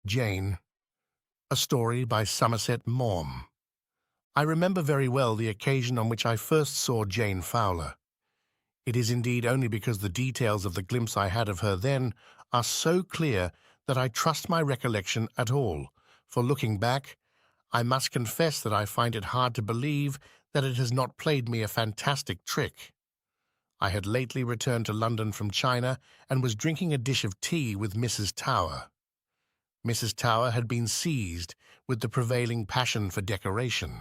Jane, a story by Somerset Maugham. I remember very well the occasion on which I first saw Jane Fowler. It is indeed only because the details of the glimpse I had of her then are so clear that I trust my recollection at all, for looking back, I must confess that I find it hard to believe that it has not played me a fantastic trick. I had lately returned to London from China and was drinking a dish of tea with Mrs. Tower. Mrs. Tower had been seized with the prevailing passion for decoration,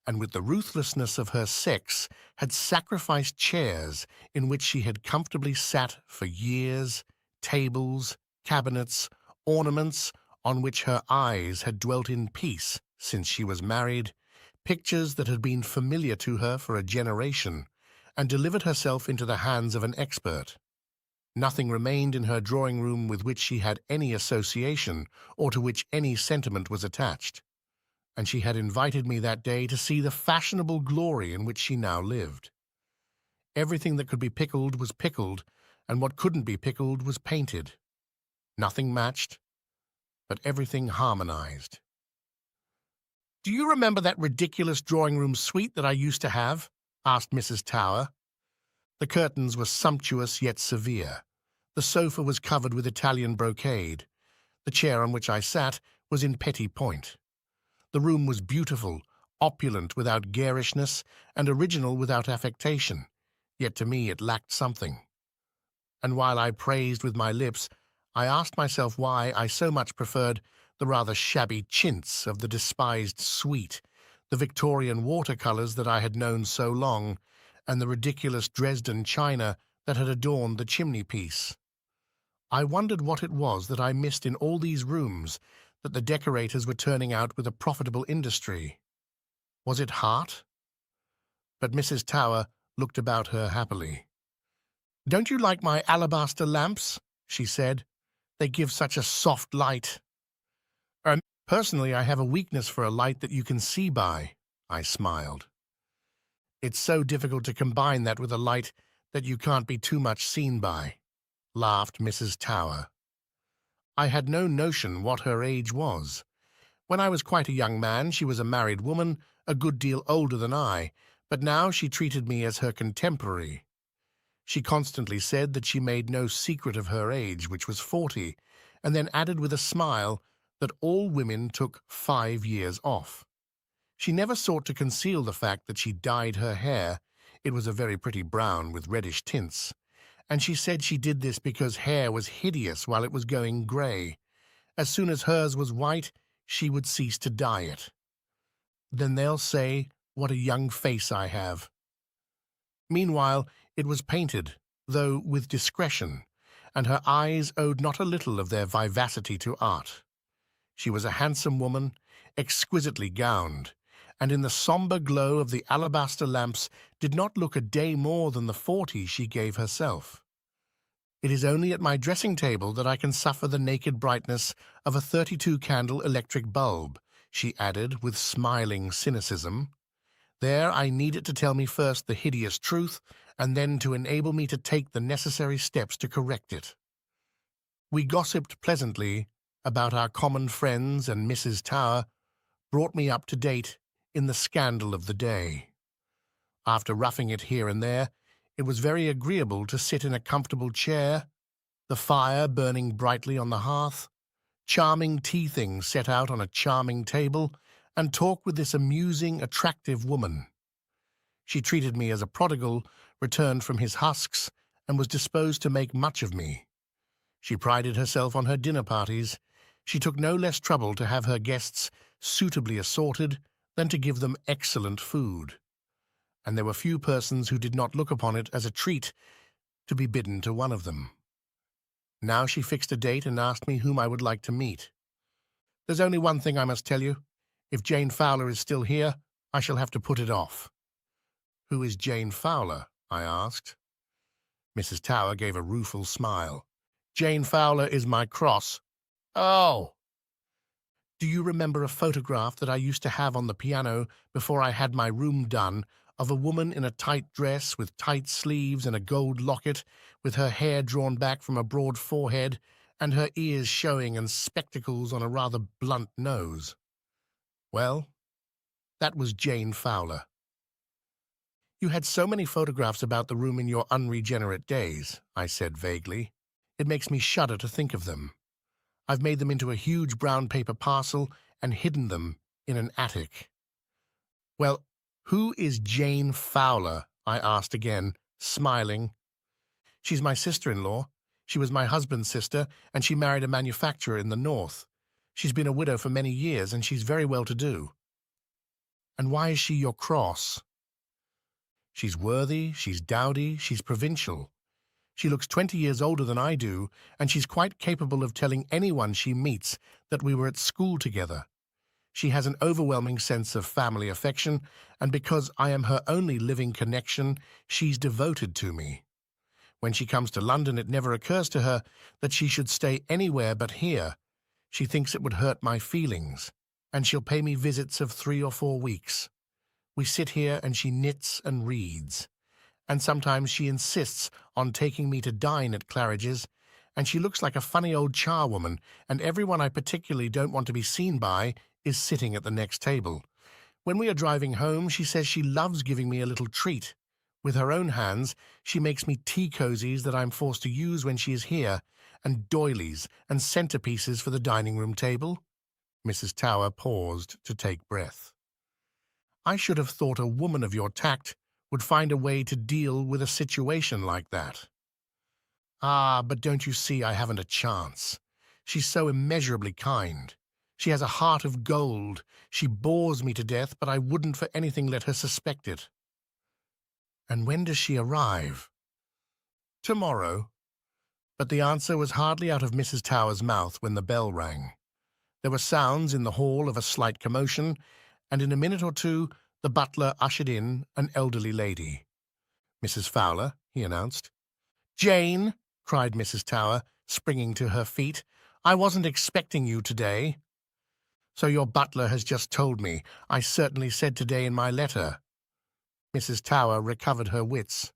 and with the ruthlessness of her sex had sacrificed chairs in which she had comfortably sat for years, tables, cabinets, ornaments on which her eyes had dwelt in peace since she was married, pictures that had been familiar to her for a generation, and delivered herself into the hands of an expert. Nothing remained in her drawing-room with which she had any association or to which any sentiment was attached, and she had invited me that day to see the fashionable glory in which she now lived. Everything that could be pickled was pickled, and what couldn't be pickled was painted. Nothing matched, but everything harmonized. "Do you remember that ridiculous drawing-room suite that I used to have?" asked Mrs. Tower. The curtains were sumptuous yet severe. The sofa was covered with Italian brocade. The chair on which I sat was in petty point. The room was beautiful, opulent without garishness, and original without affectation, yet to me it lacked something. And while I praised with my lips, I asked myself why I so much preferred the rather shabby chintz of the despised suite, the Victorian watercolours that I had known so long, and the ridiculous Dresden china that had adorned the chimney-piece. I wondered what it was that I missed in all these rooms that the decorators were turning out with a profitable industry. Was it heart? But Mrs. Tower looked about her happily. "Don't you like my alabaster lamps?" she said. "They give such a soft light." Personally, I have a weakness for a light that you can see by," I smiled. "It's so difficult to combine that with a light that you can't be too much seen by," laughed Mrs. Tower. I had no notion what her age was. When I was quite a young man, she was a married woman, a good deal older than I, but now she treated me as her contemporary. She constantly said that she made no secret of her age, which was 40, and then added with a smile that all women took 5 years off. She never sought to conceal the fact that she dyed her hair. It was a very pretty brown with reddish tints, and she said she did this because hair was hideous while it was going grey. As soon as hers was white, she would cease to dye it. "Then they'll say, 'What a young face I have.'" Meanwhile, it was painted, though with discretion, and her eyes owed not a little of their vivacity to art. She was a handsome woman, exquisitely gowned, and in the sombre glow of the alabaster lamps did not look a day more than the 40 she gave herself. "It is only at my dressing-table that I can suffer the naked brightness of a 32-candle electric bulb," she added with smiling cynicism. "There I need it to tell me first the hideous truth, and then to enable me to take the necessary steps to correct it." We gossiped pleasantly about our common friends, and Mrs. Tower brought me up to date in the scandal of the day. After roughing it here and there, it was very agreeable to sit in a comfortable chair, the fire burning brightly on the hearth, charming tea-things set out on a charming table, and talk with this amusing, attractive woman. She treated me as a prodigal returned from his husks, and was disposed to make much of me. She prided herself on her dinner parties. She took no less trouble to have her guests suitably assorted than to give them excellent food, and there were few persons who did not look upon it as a treat to be bidden to one of them. Now she fixed a date and asked me whom I would like to meet. "There's only one thing I must tell you. If Jane Fowler is still here, I shall have to put it off." "Who is Jane Fowler?" I asked. Mrs. Tower gave a rueful smile. "Jane Fowler is my cross." "Oh!" "Do you remember a photograph that I used to have on the piano before I had my room done, of a woman in a tight dress with tight sleeves and a gold locket, with her hair drawn back from a broad forehead, and her ears showing and spectacles on a rather blunt nose. Well, that was Jane Fowler. You had so many photographs about the room in your unregenerate days, I said vaguely. It makes me shudder to think of them. I've made them into a huge brown paper parcel and hidden them in an attic. Well, who is Jane Fowler? I asked again, smiling. She's my sister-in-law. She was my husband's sister, and she married a manufacturer in the north. She's been a widow for many years, and she's very well-to-do. And why is she your cross? She's worthy, she's dowdy, she's provincial. She looks 20 years older than I do, and she's quite capable of telling anyone she meets that we were at school together. She has an overwhelming sense of family affection, and because I am her only living connection, she's devoted to me. When she comes to London, it never occurs to her that she should stay anywhere but here. She thinks it would hurt my feelings, and she'll pay me visits of 3 or 4 weeks. We sit here and she knits and reads. And sometimes she insists on taking me to dine at Claridge's, and she looks like a funny old charwoman, and everyone I particularly don't want to be seen by is sitting at the next table. When we are driving home, she says she loves giving me a little treat. With her own hands, she makes me tea cozies that I'm forced to use when she is here, and doilies and centerpieces for the dining-room table. Mrs. Tower paused to take breath. I should have thought a woman of your tact would find a way to deal with a situation like that. Ah, but don't you see I haven't a chance? She's so immeasurably kind. She has a heart of gold. She bores me to death, but I wouldn't for anything let her suspect it. And when does she arrive? Tomorrow. But the answer was hardly out of Mrs. Tower's mouth when the bell rang. There were sounds in the hall of a slight commotion, and in a minute or two the butler ushered in an elderly lady. "Mrs. Fowler," he announced. "Jane," cried Mrs. Tower, springing to her feet, "I wasn't expecting you today." "So your butler has just told me. I certainly said today in my letter." Mrs. Tower recovered her wits.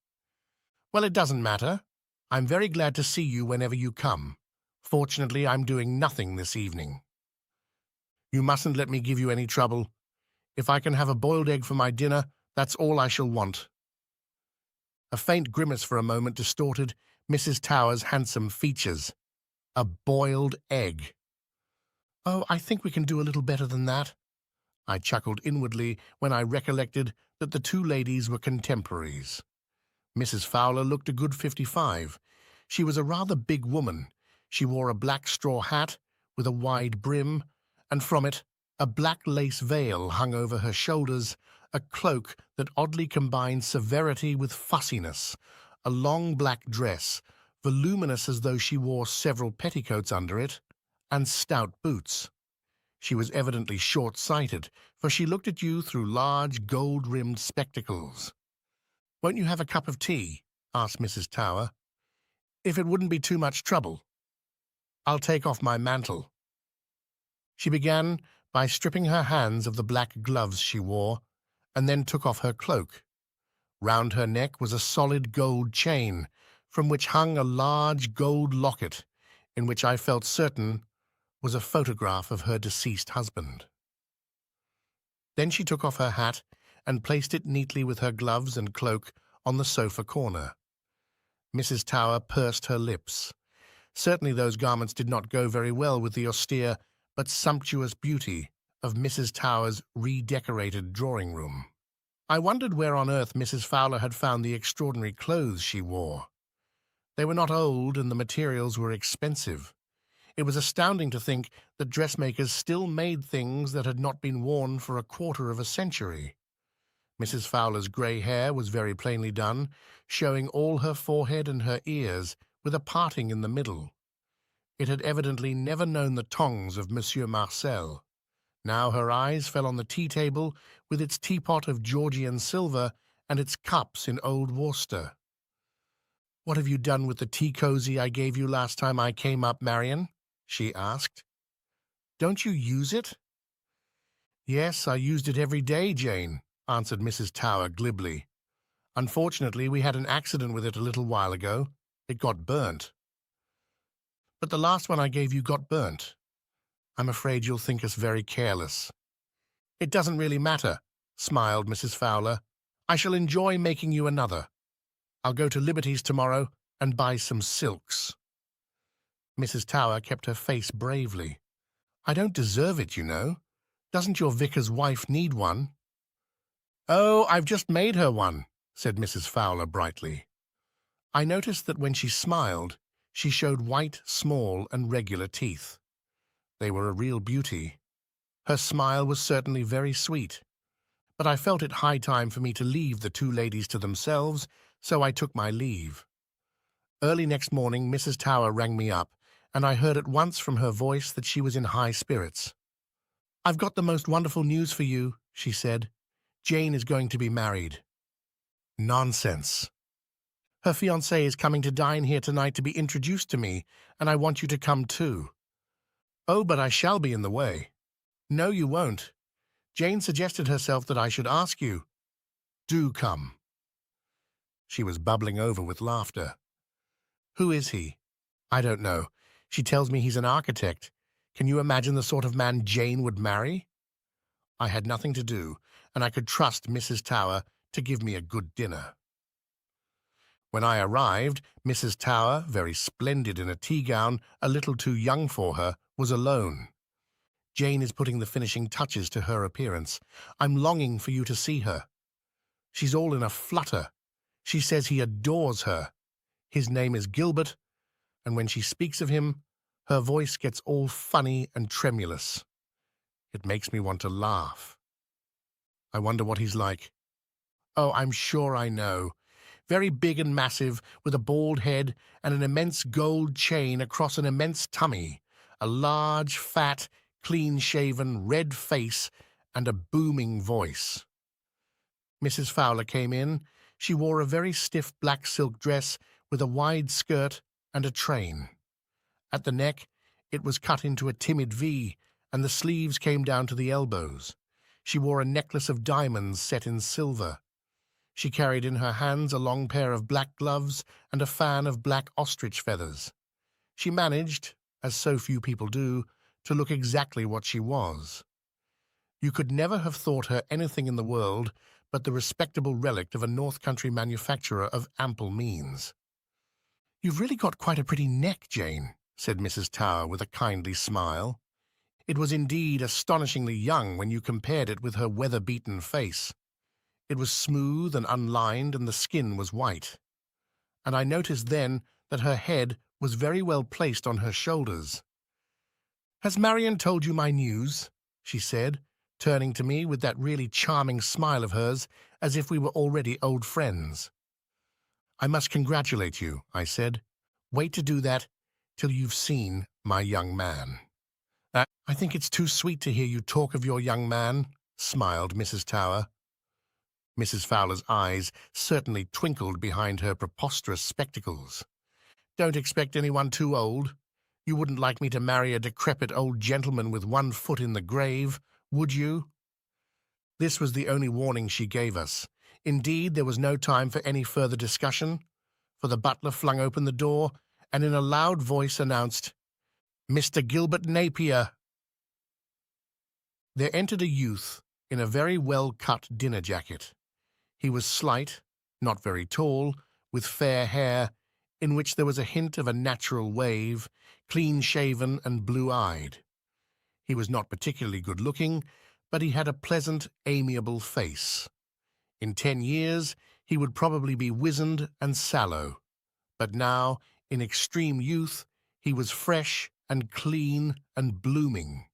"Well, it doesn't matter. I'm very glad to see you whenever you come. Fortunately, I'm doing nothing this evening. You mustn't let me give you any trouble. If I can have a boiled egg for my dinner, that's all I shall want." A faint grimace for a moment distorted Mrs. Tower's handsome features. A boiled egg. "Oh, I think we can do a little better than that." I chuckled inwardly when I recollected that the two ladies were contemporaries. Mrs. Fowler looked a good 55. She was a rather big woman. She wore a black straw hat with a wide brim, and from it a black lace veil hung over her shoulders, a cloak that oddly combined severity with fussiness, a long black dress, voluminous as though she wore several petticoats under it, and stout boots. She was evidently short-sighted, for she looked at you through large gold-rimmed spectacles. "Won't you have a cup of tea?" asked Mrs. Tower. "If it wouldn't be too much trouble. I'll take off my mantle." She began by stripping her hands of the black gloves she wore, and then took off her cloak. Round her neck was a solid gold chain, from which hung a large gold locket, in which I felt certain was a photograph of her deceased husband. Then she took off her hat and placed it neatly with her gloves and cloak on the sofa corner. Mrs. Tower pursed her lips. Certainly those garments did not go very well with the austere but sumptuous beauty of Mrs. Tower's redecorated drawing-room. I wondered where on earth Mrs. Fowler had found the extraordinary clothes she wore. They were not old, and the materials were expensive. It was astounding to think that dressmakers still made things that had not been worn for a quarter of a century. Mrs. Fowler's grey hair was very plainly done, showing all her forehead and her ears, with a parting in the middle. It had evidently never known the tongs of Monsieur Marcel. Now her eyes fell on the tea-table, with its teapot of Georgian silver and its cups in old Worcester. "What have you done with the tea-cosy I gave you last time I came up, Marion?" she asked. "Don't you use it?" "Yes, I used it every day, Jane," answered Mrs. Tower glibly. "Unfortunately, we had an accident with it a little while ago. It got burnt." but the last one I gave you got burnt. I'm afraid you'll think us very careless." "It doesn't really matter," smiled Mrs. Fowler. "I shall enjoy making you another. I'll go to Liberty's tomorrow and buy some silks." Mrs. Tower kept her face bravely. "I don't deserve it, you know. Doesn't your vicar's wife need one?" "Oh, I've just made her one," said Mrs. Fowler brightly. I noticed that when she smiled, she showed white, small, and regular teeth. They were a real beauty. Her smile was certainly very sweet, but I felt it high time for me to leave the two ladies to themselves, so I took my leave. Early next morning, Mrs. Tower rang me up, and I heard at once from her voice that she was in high spirits. "I've got the most wonderful news for you," she said. "Jane is going to be married." "Nonsense." "Her fiancé is coming to dine here tonight to be introduced to me, and I want you to come too." "Oh, but I shall be in the way." "No, you won't. Jane suggested herself that I should ask you." "Do come." She was bubbling over with laughter. "Who is he?" "I don't know. She tells me he's an architect. Can you imagine the sort of man Jane would marry?" I had nothing to do, and I could trust Mrs. Tower to give me a good dinner. When I arrived, Mrs. Tower, very splendid in a tea-gown, a little too young for her, was alone. "Jane is putting the finishing touches to her appearance. I'm longing for you to see her. She's all in a flutter. She says he adores her. His name is Gilbert, and when she speaks of him, her voice gets all funny and tremulous. It makes me want to laugh. I wonder what he's like. Oh, I'm sure I know. Very big and massive, with a bald head and an immense gold chain across an immense tummy, a large, fat, clean-shaven, red face, and a booming voice." Mrs. Fowler came in. She wore a very stiff black silk dress with a wide skirt and a train. At the neck, it was cut into a timid V, and the sleeves came down to the elbows. She wore a necklace of diamonds set in silver. She carried in her hands a long pair of black gloves and a fan of black ostrich feathers. She managed, as so few people do, to look exactly what she was. You could never have thought her anything in the world but the respectable relict of a North Country manufacturer of ample means. "You've really got quite a pretty neck, Jane," said Mrs. Tower with a kindly smile. It was indeed astonishingly young when you compared it with her weather-beaten face. It was smooth and unlined, and the skin was white. And I noticed then that her head was very well placed on her shoulders. "Has Marian told you my news?" she said, turning to me with that really charming smile of hers, as if we were already old friends. "I must congratulate you," I said. "Wait to do that till you've seen my young man." "I think it's too sweet to hear you talk of your young man," smiled Mrs. Tower. Mrs. Fowler's eyes certainly twinkled behind her preposterous spectacles. "Don't expect anyone too old. You wouldn't like me to marry a decrepit old gentleman with one foot in the grave, would you?" This was the only warning she gave us. Indeed, there was no time for any further discussion, for the butler flung open the door and in a loud voice announced, "Mr. Gilbert Napier." There entered a youth in a very well-cut dinner jacket. He was slight, not very tall, with fair hair, in which there was a hint of a natural wave, clean-shaven and blue-eyed. He was not particularly good-looking, but he had a pleasant, amiable face. In 10 years, he would probably be wizened and sallow, but now, in extreme youth, he was fresh and clean and blooming,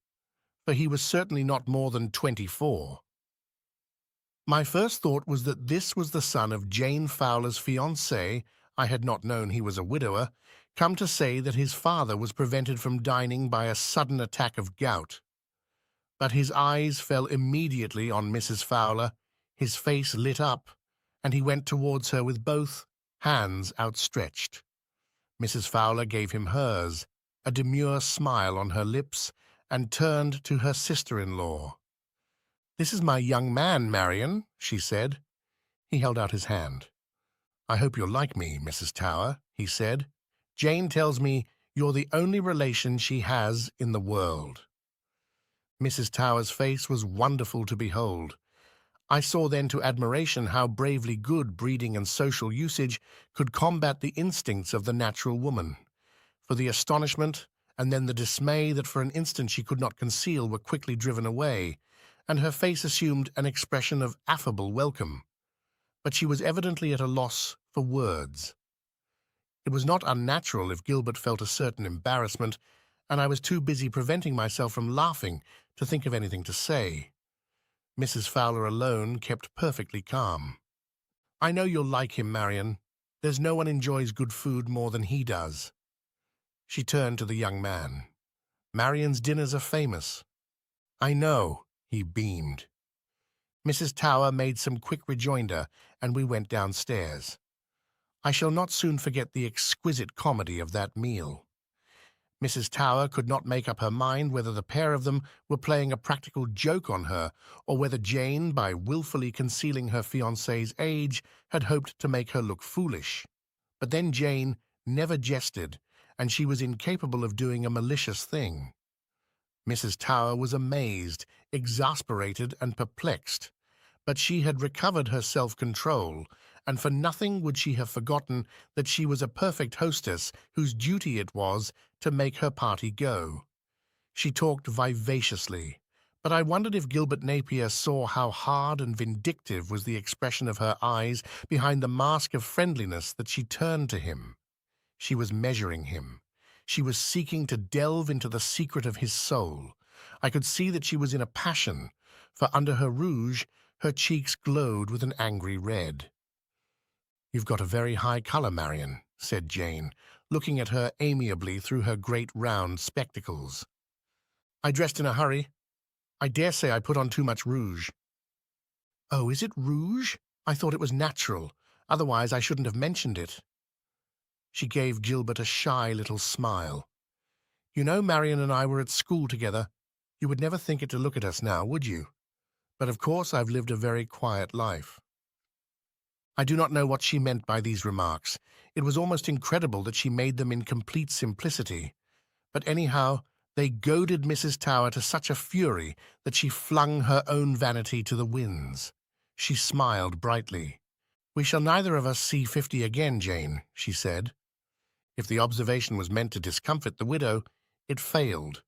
for he was certainly not more than 24. My first thought was that this was the son of Jane Fowler's fiancé. I had not known he was a widower, come to say that his father was prevented from dining by a sudden attack of gout. But his eyes fell immediately on Mrs. Fowler, his face lit up, and he went towards her with both hands outstretched. Mrs. Fowler gave him hers, a demure smile on her lips, and turned to her sister-in-law. "This is my young man, Marian," she said. He held out his hand. "I hope you'll like me, Mrs. Tower," he said. "Jane tells me You're the only relation she has in the world." Mrs. Tower's face was wonderful to behold. I saw then to admiration how bravely good breeding and social usage could combat the instincts of the natural woman. For the astonishment and then the dismay that for an instant she could not conceal were quickly driven away, and her face assumed an expression of affable welcome. But she was evidently at a loss for words. It was not unnatural if Gilbert felt a certain embarrassment, and I was too busy preventing myself from laughing to think of anything to say. Mrs. Fowler alone kept perfectly calm. "I know you'll like him, Marion. There's no one enjoys good food more than he does." She turned to the young man. "Marion's dinners are famous." "I know," he beamed. Mrs. Tower made some quick rejoinder, and we went downstairs. I shall not soon forget the exquisite comedy of that meal. Mrs. Tower could not make up her mind whether the pair of them were playing a practical joke on her, or whether Jane, by wilfully concealing her fiancé's age, had hoped to make her look foolish. But then Jane never jested, and she was incapable of doing a malicious thing. Mrs. Tower was amazed, exasperated, and perplexed, but she had recovered her self-control, and for nothing would she have forgotten that she was a perfect hostess whose duty it was to make her party go. She talked vivaciously, but I wondered if Gilbert Napier saw how hard and vindictive was the expression of her eyes behind the mask of friendliness that she turned to him. She was measuring him. She was seeking to delve into the secret of his soul. I could see that she was in a passion, for under her rouge her cheeks glowed with an angry red. "You've got a very high color, Marion," said Jane, looking at her amiably through her great round spectacles. "I dressed in a hurry. I dare say I put on too much rouge." "Oh, is it rouge? I thought it was natural. Otherwise I shouldn't have mentioned it." She gave Gilbert a shy little smile. "You know, Marion and I were at school together. You would never think it to look at us now, would you? But of course I've lived a very quiet life." I do not know what she meant by these remarks. It was almost incredible that she made them in complete simplicity. But anyhow, they goaded Mrs. Tower to such a fury that she flung her own vanity to the winds. She smiled brightly. "We shall neither of us see 50 again, Jane," she said. If the observation was meant to discomfit the widow, it failed.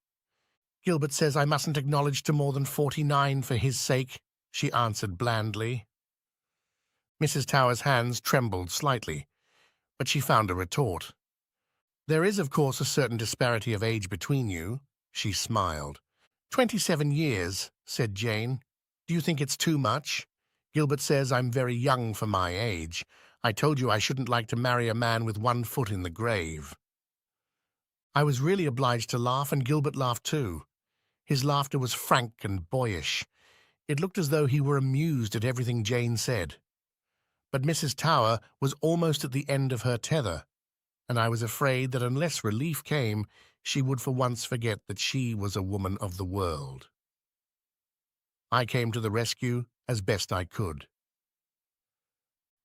"Gilbert says I mustn't acknowledge to more than 49 for his sake," she answered blandly. Mrs. Tower's hands trembled slightly, but she found a retort. "There is, of course, a certain disparity of age between you," she smiled. 27 years, said Jane. "Do you think it's too much? Gilbert says I'm very young for my age. I told you I shouldn't like to marry a man with one foot in the grave." I was really obliged to laugh, and Gilbert laughed too. His laughter was frank and boyish. It looked as though he were amused at everything Jane said. But Mrs. Tower was almost at the end of her tether, and I was afraid that unless relief came, she would for once forget that she was a woman of the world. I came to the rescue as best I could.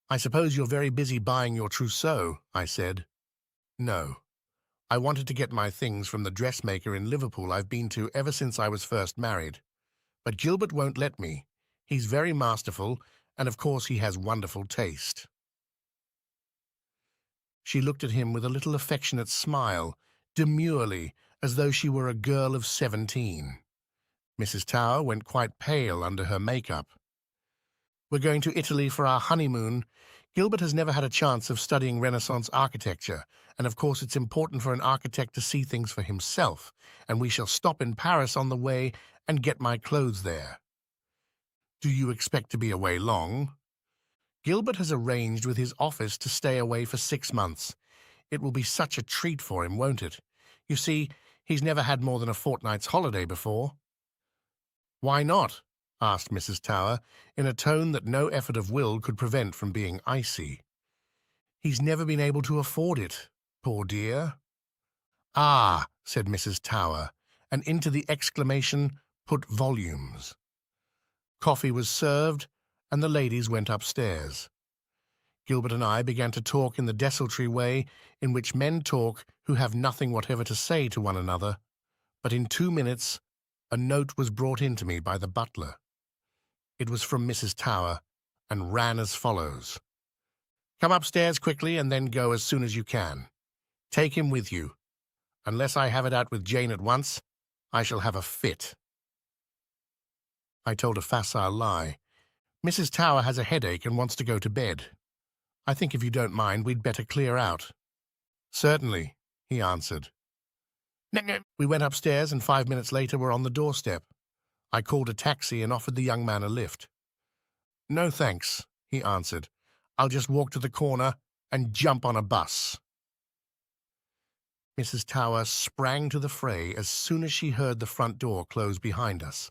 "I suppose you're very busy buying your trousseau," I said. "No. I wanted to get my things from the dressmaker in Liverpool I've been to ever since I was first married. But Gilbert won't let me. He's very masterful, and of course he has wonderful taste." She looked at him with a little affectionate smile, demurely, as though she were a girl of 17. Mrs. Tower went quite pale under her makeup. "We're going to Italy for our honeymoon. Gilbert has never had a chance of studying Renaissance architecture, and of course it's important for an architect to see things for himself, and we shall stop in Paris on the way and get my clothes there." "Do you expect to be away long?" "Gilbert has arranged with his office to stay away for 6 months. It will be such a treat for him, won't it? You see, he's never had more than a fortnight's holiday before." "Why not?" asked Mrs. Tower, in a tone that no effort of will could prevent from being icy. "He's never been able to afford it, poor dear." "Ah," said Mrs. Tower, and into the exclamation put volumes. Coffee was served, and the ladies went upstairs. Gilbert and I began to talk in the desultory way in which men talk who have nothing whatever to say to one another, but in 2 minutes a note was brought in to me by the butler. It was from Mrs. Tower, and ran as follows. "Come upstairs quickly and then go as soon as you can. Take him with you. Unless I have it out with Jane at once, I shall have a fit." I told a facile lie. "Mrs. Tower has a headache and wants to go to bed. I think if you don't mind, we'd better clear out." "Certainly," he answered. We went upstairs and 5 minutes later were on the doorstep. I called a taxi and offered the young man a lift. "No thanks," he answered. "I'll just walk to the corner and jump on a bus." Mrs. Tower sprang to the fray as soon as she heard the front door close behind us.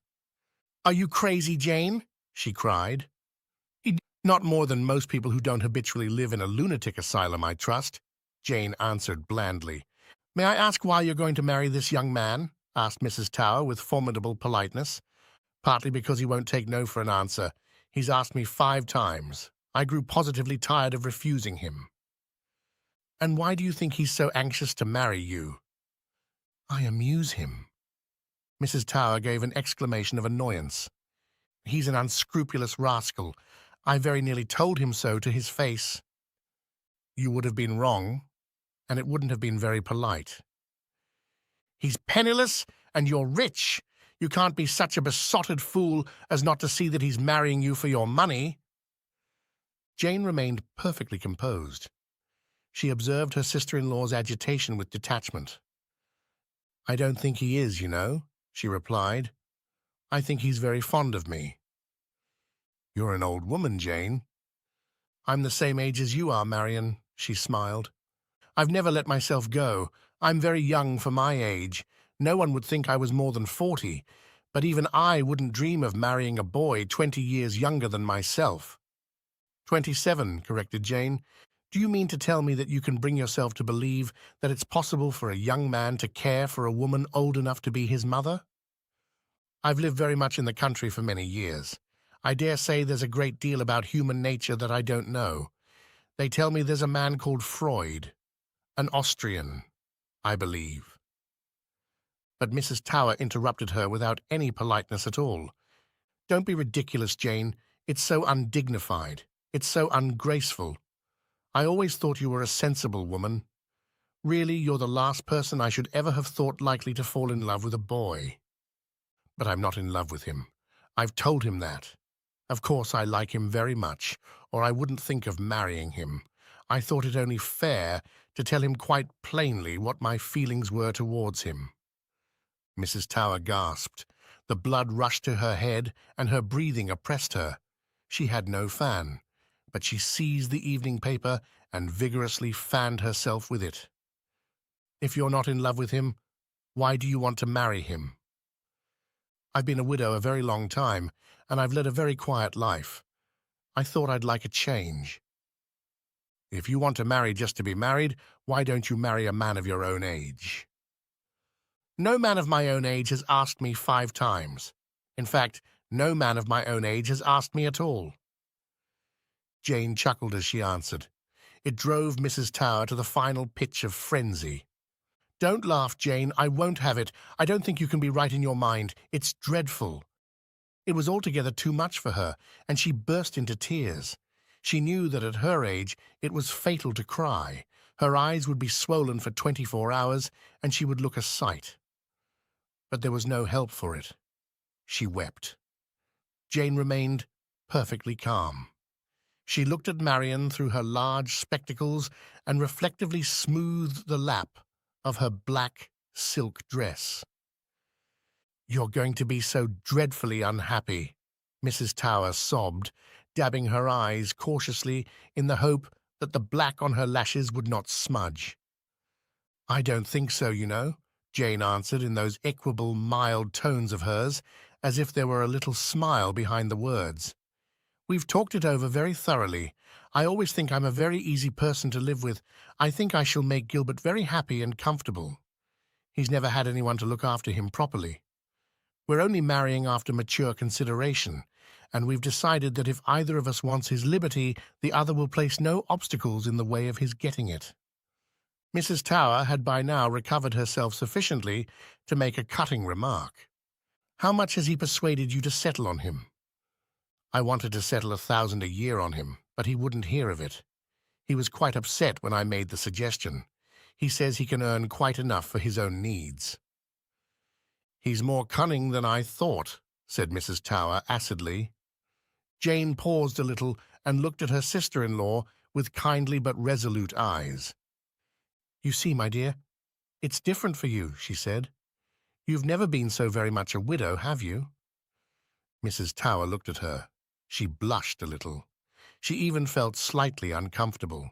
"Are you crazy, Jane?" she cried. "Not more than most people who don't habitually live in a lunatic asylum, I trust," Jane answered blandly. "May I ask why you're going to marry this young man?" asked Mrs. Tower with formidable politeness. "Partly because he won't take no for an answer. He's asked me 5 times. I grew positively tired of refusing him." "And why do you think he's so anxious to marry you?" "I amuse him." Mrs. Tower gave an exclamation of annoyance. "He's an unscrupulous rascal. I very nearly told him so to his face." "You would have been wrong, and it wouldn't have been very polite." "He's penniless, and you're rich. You can't be such a besotted fool as not to see that he's marrying you for your money." Jane remained perfectly composed. She observed her sister-in-law's agitation with detachment. "I don't think he is, you know," she replied. "I think he's very fond of me." "You're an old woman, Jane." "I'm the same age as you are, Marion," she smiled. "I've never let myself go. I'm very young for my age. No one would think I was more than 40, but even I wouldn't dream of marrying a boy 20 years younger than myself." 27, corrected Jane. "Do you mean to tell me that you can bring yourself to believe that it's possible for a young man to care for a woman old enough to be his mother?" "I've lived very much in the country for many years. I dare say there's a great deal about human nature that I don't know. They tell me there's a man called Freud, an Austrian, I believe." But Mrs. Tower interrupted her without any politeness at all. "Don't be ridiculous, Jane. It's so undignified. It's so ungraceful. I always thought you were a sensible woman. Really, you're the last person I should ever have thought likely to fall in love with a boy." "But I'm not in love with him. I've told him that. Of course I like him very much, or I wouldn't think of marrying him. I thought it only fair to tell him quite plainly what my feelings were towards him." Mrs. Tower gasped. The blood rushed to her head, and her breathing oppressed her. She had no fan, but she seized the evening paper and vigorously fanned herself with it. "If you're not in love with him, why do you want to marry him?" "I've been a widow a very long time, and I've led a very quiet life. I thought I'd like a change." "If you want to marry just to be married, why don't you marry a man of your own age?" "No man of my own age has asked me 5 times. In fact, no man of my own age has asked me at all." Jane chuckled as she answered. It drove Mrs. Tower to the final pitch of frenzy. "Don't laugh, Jane. I won't have it. I don't think you can be right in your mind. It's dreadful." It was altogether too much for her, and she burst into tears. She knew that at her age it was fatal to cry. Her eyes would be swollen for 24 hours, and she would look a sight. But there was no help for it. She wept. Jane remained perfectly calm. She looked at Marion through her large spectacles and reflectively smoothed the lap of her black silk dress. "You're going to be so dreadfully unhappy," Mrs. Tower sobbed, dabbing her eyes cautiously in the hope that the black on her lashes would not smudge. "I don't think so, you know," Jane answered in those equable, mild tones of hers, as if there were a little smile behind the words. "We've talked it over very thoroughly. I always think I'm a very easy person to live with. I think I shall make Gilbert very happy and comfortable. He's never had anyone to look after him properly. We're only marrying after mature consideration, and we've decided that if either of us wants his liberty, the other will place no obstacles in the way of his getting it." Mrs. Tower had by now recovered herself sufficiently to make a cutting remark. "How much has he persuaded you to settle on him?" I wanted to settle 1,000 a year on him, but he wouldn't hear of it. He was quite upset when I made the suggestion. He says he can earn quite enough for his own needs. "He's more cunning than I thought," said Mrs. Tower acidly. Jane paused a little and looked at her sister-in-law with kindly but resolute eyes. "You see, my dear, it's different for you," she said. "You've never been so very much a widow, have you?" Mrs. Tower looked at her. She blushed a little. She even felt slightly uncomfortable.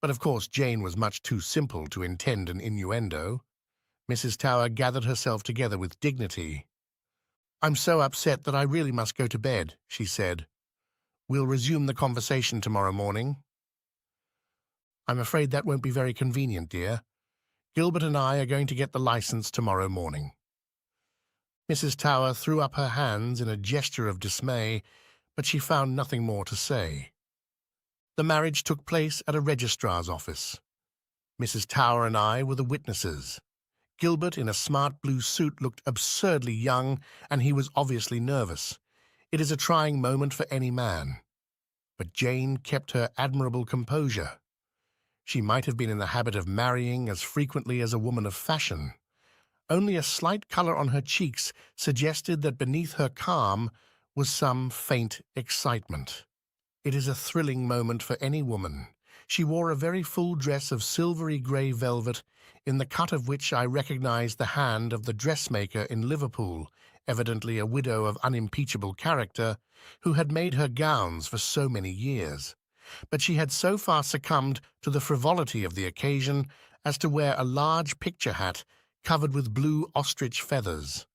But of course Jane was much too simple to intend an innuendo. Mrs. Tower gathered herself together with dignity. "I'm so upset that I really must go to bed," she said. "We'll resume the conversation tomorrow morning." "I'm afraid that won't be very convenient, dear. Gilbert and I are going to get the license tomorrow morning." Mrs. Tower threw up her hands in a gesture of dismay, but she found nothing more to say. The marriage took place at a registrar's office. Mrs. Tower and I were the witnesses. Gilbert, in a smart blue suit, looked absurdly young, and he was obviously nervous. It is a trying moment for any man. But Jane kept her admirable composure. She might have been in the habit of marrying as frequently as a woman of fashion. Only a slight colour on her cheeks suggested that beneath her calm was some faint excitement. It is a thrilling moment for any woman. She wore a very full dress of silvery grey velvet, in the cut of which I recognized the hand of the dressmaker in Liverpool, evidently a widow of unimpeachable character, who had made her gowns for so many years. But she had so far succumbed to the frivolity of the occasion as to wear a large picture hat covered with blue ostrich feathers.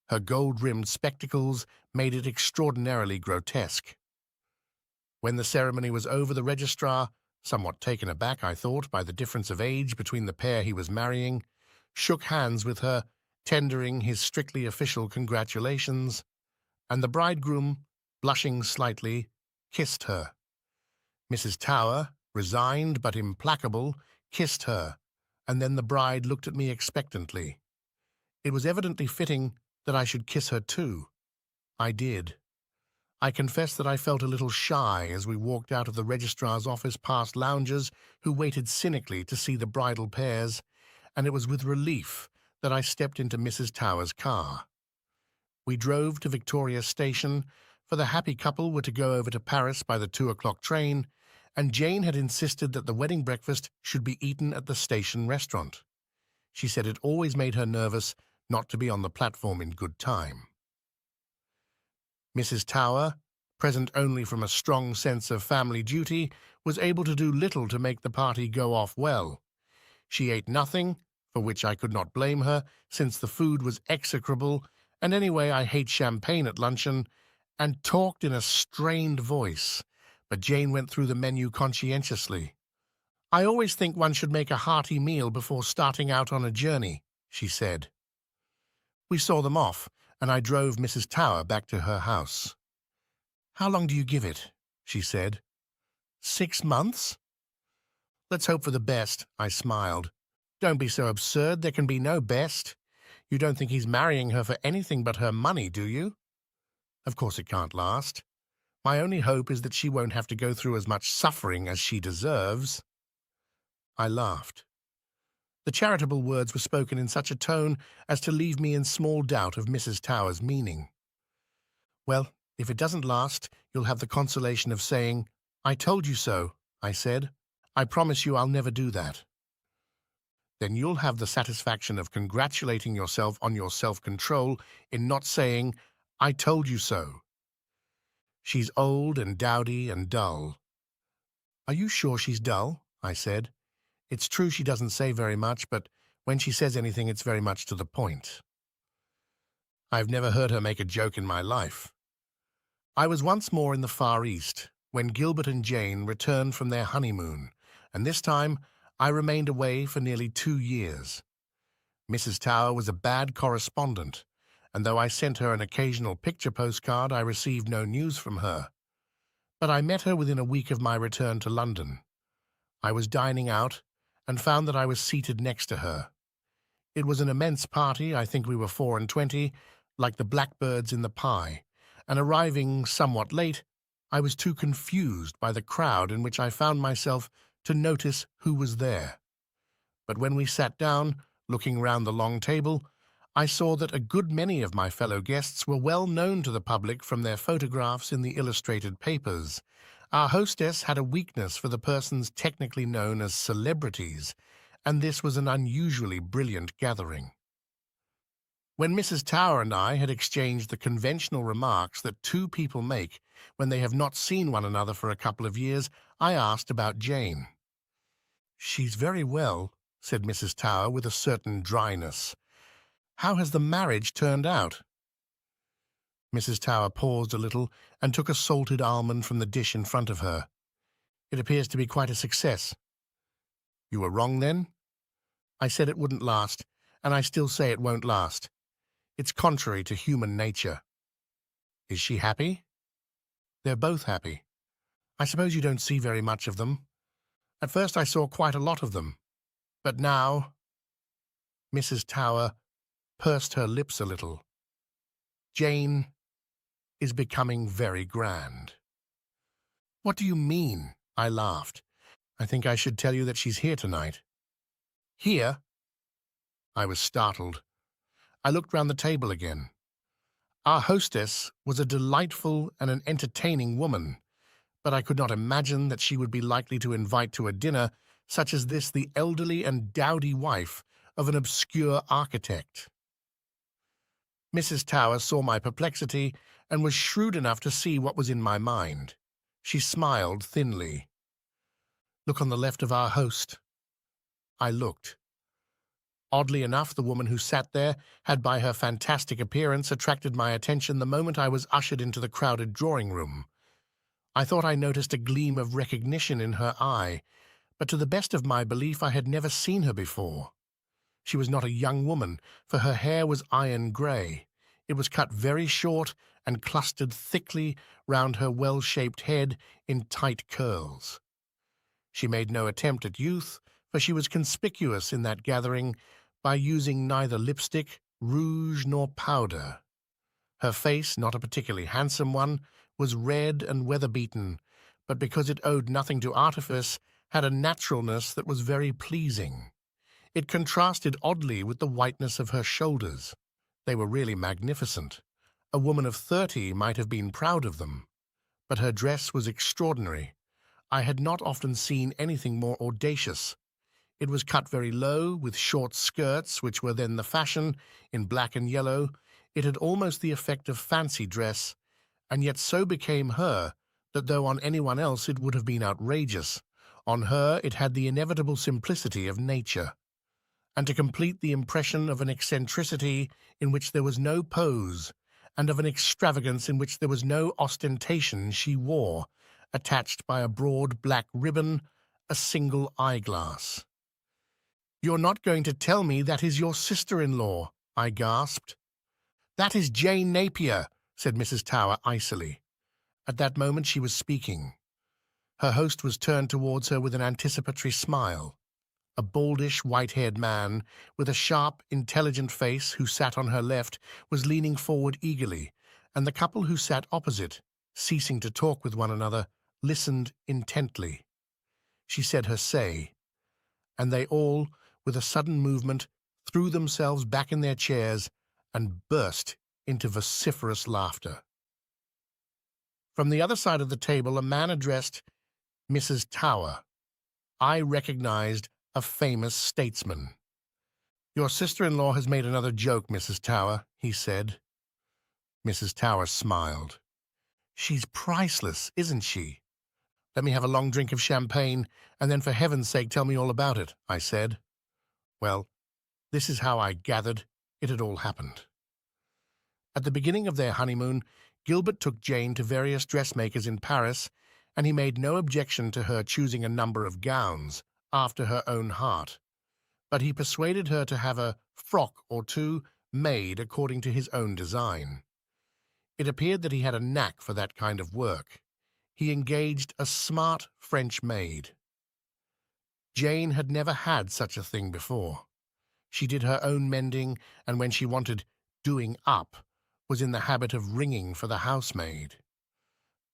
Her gold-rimmed spectacles made it extraordinarily grotesque. When the ceremony was over, the registrar, somewhat taken aback, I thought, by the difference of age between the pair he was marrying, shook hands with her, tendering his strictly official congratulations, and the bridegroom, blushing slightly, kissed her. Mrs. Tower, resigned but implacable, kissed her, and then the bride looked at me expectantly. It was evidently fitting that I should kiss her too. I did. I confess that I felt a little shy as we walked out of the registrar's office past loungers who waited cynically to see the bridal pairs, and it was with relief that I stepped into Mrs. Tower's car. We drove to Victoria Station, for the happy couple were to go over to Paris by the 2 o'clock train, and Jane had insisted that the wedding breakfast should be eaten at the station restaurant. She said it always made her nervous not to be on the platform in good time. Mrs. Tower, present only from a strong sense of family duty, was able to do little to make the party go off well. She ate nothing, for which I could not blame her, since the food was execrable, and anyway I hate champagne at luncheon, and talked in a strained voice, but Jane went through the menu conscientiously. "I always think one should make a hearty meal before starting out on a journey," she said. We saw them off, and I drove Mrs. Tower back to her house. "How long do you give it?" she said. 6 months? "Let's hope for the best," I smiled. "Don't be so absurd. There can be no best. You don't think he's marrying her for anything but her money, do you? Of course it can't last. My only hope is that she won't have to go through as much suffering as she deserves." I laughed. The charitable words were spoken in such a tone as to leave me in small doubt of Mrs. Tower's meaning. "Well, if it doesn't last, you'll have the consolation of saying, 'I told you so,'" I said. "I promise you I'll never do that." "Then you'll have the satisfaction of congratulating yourself on your self-control in not saying, 'I told you so.' She's old and dowdy and dull." "Are you sure she's dull?" I said. "It's true she doesn't say very much, but when she says anything it's very much to the point." "I've never heard her make a joke in my life." I was once more in the Far East, when Gilbert and Jane returned from their honeymoon, and this time I remained away for nearly 2 years. Mrs. Tower was a bad correspondent, and though I sent her an occasional picture postcard, I received no news from her. But I met her within a week of my return to London. I was dining out and found that I was seated next to her. It was an immense party. I think we were 24, like the blackbirds in the pie, and arriving somewhat late, I was too confused by the crowd in which I found myself to notice who was there. But when we sat down, looking round the long table, I saw that a good many of my fellow guests were well known to the public from their photographs in the illustrated papers. Our hostess had a weakness for the persons technically known as celebrities, and this was an unusually brilliant gathering. When Mrs. Tower and I had exchanged the conventional remarks that two people make when they have not seen one another for a couple of years, I asked about Jane. "She's very well," said Mrs. Tower with a certain dryness. "How has the marriage turned out?" Mrs. Tower paused a little and took a salted almond from the dish in front of her. "It appears to be quite a success." "You were wrong, then?" "I said it wouldn't last, and I still say it won't last. It's contrary to human nature." "Is she happy?" "They're both happy. I suppose you don't see very much of them. At first I saw quite a lot of them. But now—" Mrs. Tower pursed her lips a little. "Jane is becoming very grand." "What do you mean?" I laughed. "I think I should tell you that she's here tonight." "Here?" I was startled. I looked round the table again. Our hostess was a delightful and an entertaining woman, but I could not imagine that she would be likely to invite to a dinner such as this the elderly and dowdy wife of an obscure architect. Mrs. Tower saw my perplexity and was shrewd enough to see what was in my mind. She smiled thinly. "Look on the left of our host." I looked. Oddly enough, the woman who sat there had by her fantastic appearance attracted my attention the moment I was ushered into the crowded drawing-room. I thought I noticed a gleam of recognition in her eye, but to the best of my belief I had never seen her before. She was not a young woman, for her hair was iron grey. It was cut very short and clustered thickly round her well-shaped head in tight curls. She made no attempt at youth, for she was conspicuous in that gathering by using neither lipstick, rouge, nor powder. Her face, not a particularly handsome one, was red and weather-beaten, but because it owed nothing to artifice, had a naturalness that was very pleasing. It contrasted oddly with the whiteness of her shoulders. They were really magnificent. A woman of 30 might have been proud of them. But her dress was extraordinary. I had not often seen anything more audacious. It was cut very low, with short skirts, which were then the fashion, in black and yellow. It had almost the effect of fancy dress, and yet so became her that though on anyone else it would have been outrageous, on her it had the inevitable simplicity of nature. And to complete the impression of an eccentricity in which there was no pose, and of an extravagance in which there was no ostentation, she wore, attached by a broad black ribbon, a single eyeglass. "You're not going to tell me that is your sister-in-law?" I gasped. "That is Jane Napier," said Mrs. Tower icily. At that moment she was speaking. Her host was turned towards her with an anticipatory smile. A baldish, white-haired man, with a sharp, intelligent face, who sat on her left, was leaning forward eagerly, and the couple who sat opposite, ceasing to talk with one another, listened intently. She said her say, and they all, with a sudden movement, threw themselves back in their chairs and burst into vociferous laughter. From the other side of the table a man addressed Mrs. Tower. I recognized a famous statesman. "Your sister-in-law has made another joke, Mrs. Tower," he said. Mrs. Tower smiled. "She's priceless, isn't she?" "Let me have a long drink of champagne, and then for heaven's sake tell me all about it," I said. Well, this is how I gathered it had all happened. At the beginning of their honeymoon, Gilbert took Jane to various dressmakers in Paris, and he made no objection to her choosing a number of gowns after her own heart. But he persuaded her to have a frock or two made according to his own design. It appeared that he had a knack for that kind of work. He engaged a smart French maid. Jane had never had such a thing before. She did her own mending, and when she wanted doing up, was in the habit of ringing for the housemaid.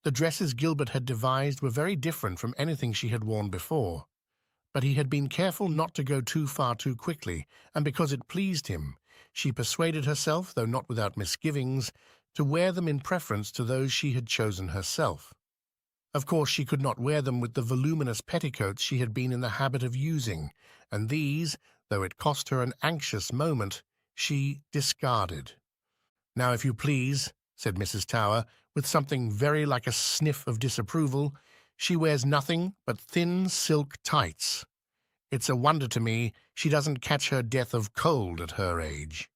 The dresses Gilbert had devised were very different from anything she had worn before, but he had been careful not to go too far too quickly, and because it pleased him, she persuaded herself, though not without misgivings, to wear them in preference to those she had chosen herself. Of course, she could not wear them with the voluminous petticoats she had been in the habit of using, and these, though it cost her an anxious moment, she discarded. "Now, if you please," said Mrs. Tower, with something very like a sniff of disapproval, "she wears nothing but thin silk tights. It's a wonder to me she doesn't catch her death of cold at her age."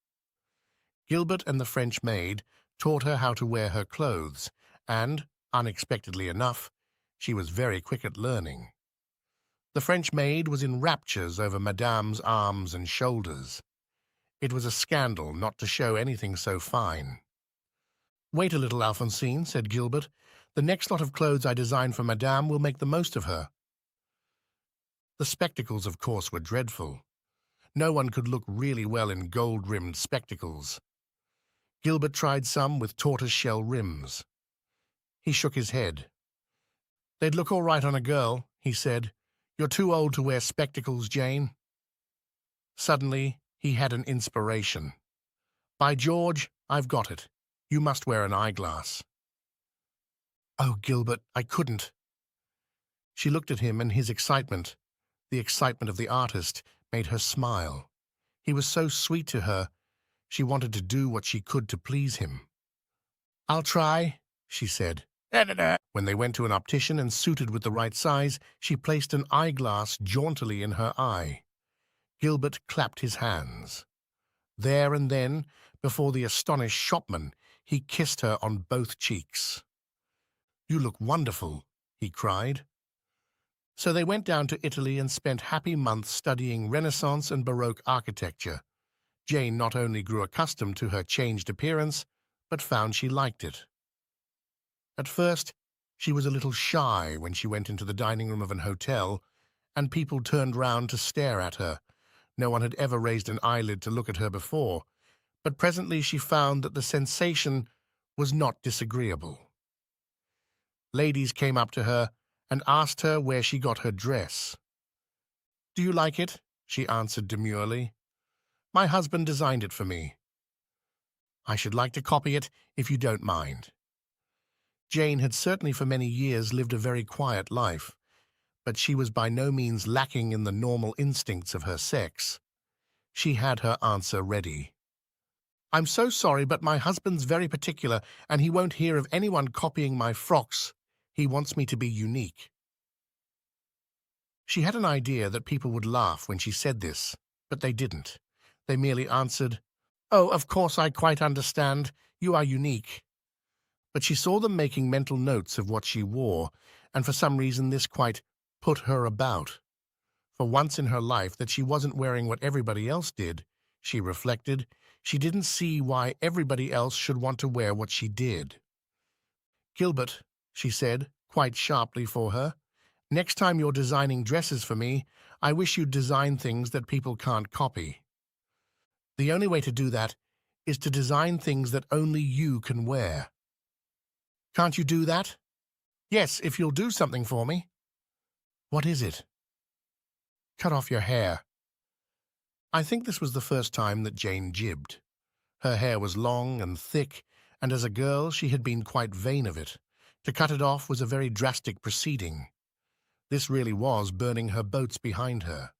Gilbert and the French maid taught her how to wear her clothes, and, unexpectedly enough, she was very quick at learning. The French maid was in raptures over Madame's arms and shoulders. It was a scandal not to show anything so fine. "Wait a little, Alphonsine," said Gilbert. "The next lot of clothes I design for Madame will make the most of her." The spectacles, of course, were dreadful. No one could look really well in gold-rimmed spectacles. Gilbert tried some with tortoise-shell rims. He shook his head. "They'd look all right on a girl," he said. "You're too old to wear spectacles, Jane." Suddenly, he had an inspiration. "By George, I've got it. You must wear an eyeglass." "Oh, Gilbert, I couldn't." She looked at him, and his excitement, the excitement of the artist, made her smile. He was so sweet to her, she wanted to do what she could to please him. "I'll try," she said. When they went to an optician and suited with the right size, she placed an eyeglass jauntily in her eye. Gilbert clapped his hands. There and then, before the astonished shopman, he kissed her on both cheeks. "You look wonderful," he cried. So they went down to Italy and spent happy months studying Renaissance and Baroque architecture. Jane not only grew accustomed to her changed appearance, but found she liked it. At first, she was a little shy when she went into the dining room of an hotel, and people turned round to stare at her. No one had ever raised an eyelid to look at her before, but presently she found that the sensation was not disagreeable. Ladies came up to her and asked her where she got her dress. "Do you like it?" she answered demurely. "My husband designed it for me." "I should like to copy it, if you don't mind." Jane had certainly for many years lived a very quiet life, but she was by no means lacking in the normal instincts of her sex. She had her answer ready. "I'm so sorry, but my husband's very particular, and he won't hear of anyone copying my frocks. He wants me to be unique." She had an idea that people would laugh when she said this, but they didn't. They merely answered, "Oh, of course, I quite understand. You are unique." But she saw them making mental notes of what she wore, and for some reason this quite put her about. For once in her life that she wasn't wearing what everybody else did, she reflected, she didn't see why everybody else should want to wear what she did. "Gilbert," she said, quite sharply for her, "next time you're designing dresses for me, I wish you'd design things that people can't copy. The only way to do that is to design things that only you can wear." "Can't you do that?" "Yes, if you'll do something for me." "What is it?" "Cut off your hair." I think this was the first time that Jane jibbed. Her hair was long and thick, and as a girl she had been quite vain of it. To cut it off was a very drastic proceeding. This really was burning her boats behind her.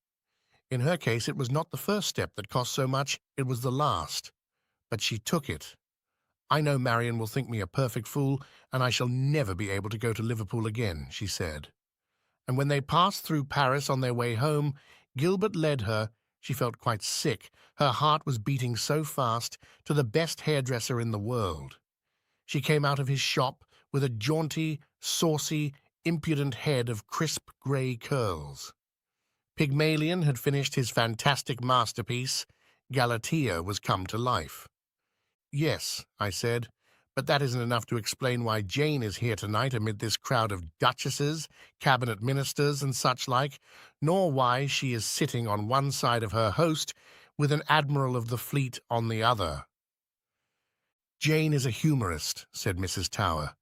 In her case it was not the first step that cost so much, it was the last. But she took it. "I know Marion will think me a perfect fool, and I shall never be able to go to Liverpool again," she said. And when they passed through Paris on their way home, Gilbert led her, she felt quite sick, her heart was beating so fast, to the best hairdresser in the world. She came out of his shop with a jaunty, saucy, impudent head of crisp grey curls. Pygmalion had finished his fantastic masterpiece. Galatea was come to life. Yes, I said, but that isn't enough to explain why Jane is here tonight amid this crowd of duchesses, cabinet ministers, and such like, nor why she is sitting on one side of her host with an admiral of the fleet on the other. Jane is a humorist, said Mrs. Tower.